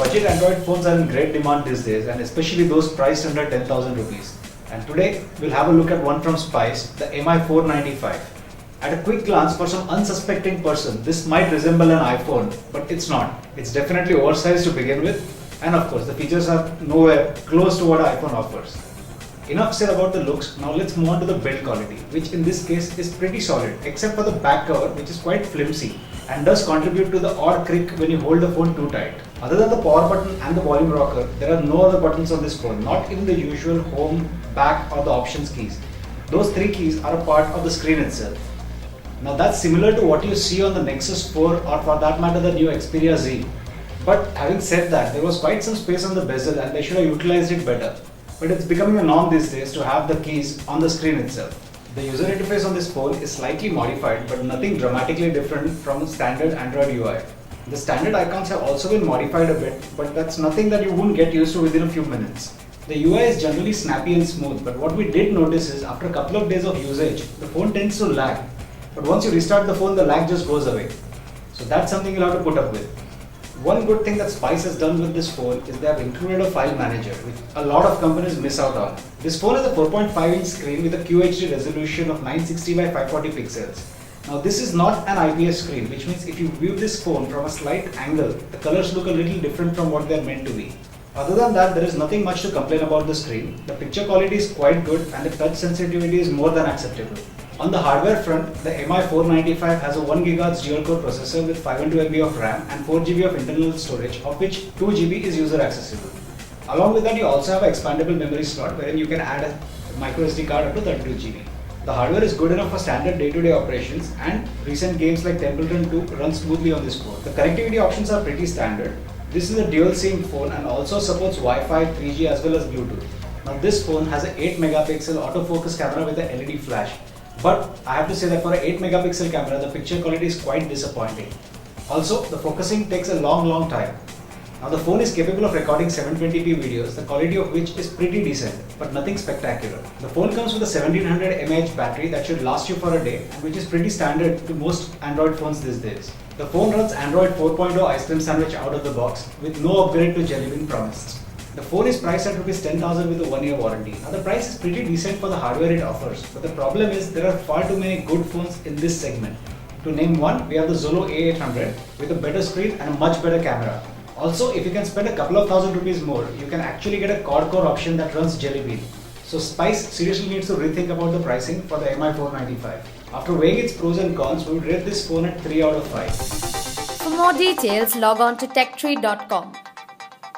budget Android phones are in great demand these days, and especially those priced under 10,000 rupees. And today we'll have a look at one from Spice, the MI495. At a quick glance, for some unsuspecting person, this might resemble an iPhone, but it's not. It's definitely oversized to begin with, and of course the features are nowhere close to what iPhone offers. Enough said about the looks. Now let's move on to the build quality, which in this case is pretty solid, except for the back cover, which is quite flimsy and does contribute to the odd crick when you hold the phone too tight. Other than the power button and the volume rocker, there are no other buttons on this phone, not even the usual home, back or the options keys. Those three keys are a part of the screen itself. Now that's similar to what you see on the Nexus 4 or for that matter the new Xperia Z. But having said that, there was quite some space on the bezel and they should have utilized it better. But it's becoming a norm these days to have the keys on the screen itself. The user interface on this phone is slightly modified, but nothing dramatically different from standard Android UI. The standard icons have also been modified a bit, but that's nothing that you won't get used to within a few minutes. The UI is generally snappy and smooth, but what we did notice is after a couple of days of usage, the phone tends to lag. But once you restart the phone, the lag just goes away. So that's something you'll have to put up with. One good thing that Spice has done with this phone is they have included a file manager, which a lot of companies miss out on. This phone has a 4.5-inch screen with a QHD resolution of 960 by 540 pixels. Now this is not an IPS screen, which means if you view this phone from a slight angle, the colors look a little different from what they are meant to be. Other than that, there is nothing much to complain about the screen. The picture quality is quite good and the touch sensitivity is more than acceptable. On the hardware front, the MI495 has a 1 GHz dual-core processor with 512 MB of RAM and 4 GB of internal storage, of which 2 GB is user accessible. Along with that, you also have an expandable memory slot wherein you can add a micro SD card up to 32 GB. The hardware is good enough for standard day-to-day operations, and recent games like Temple Run 2 run smoothly on this phone. The connectivity options are pretty standard. This is a dual SIM phone and also supports Wi-Fi, 3G as well as Bluetooth. Now this phone has an 8 megapixel autofocus camera with a LED flash. But I have to say that for an 8 megapixel camera, the picture quality is quite disappointing. Also, the focusing takes a long time. Now the phone is capable of recording 720p videos, the quality of which is pretty decent, but nothing spectacular. The phone comes with a 1700 mAh battery that should last you for a day, which is pretty standard to most Android phones these days. The phone runs Android 4.0 ice cream sandwich out of the box, with no upgrade to Jelly Bean promised. The phone is priced at Rs 10,000 with a 1-year warranty. Now the price is pretty decent for the hardware it offers, but the problem is there are far too many good phones in this segment. To name one, we have the Zolo A800 with a better screen and a much better camera. Also, if you can spend a couple of thousand rupees more, you can actually get a quad-core option that runs Jelly Bean. So Spice seriously needs to rethink about the pricing for the MI495. After weighing its pros and cons, we would rate this phone at 3 out of 5. For more details, log on to TechTree.com.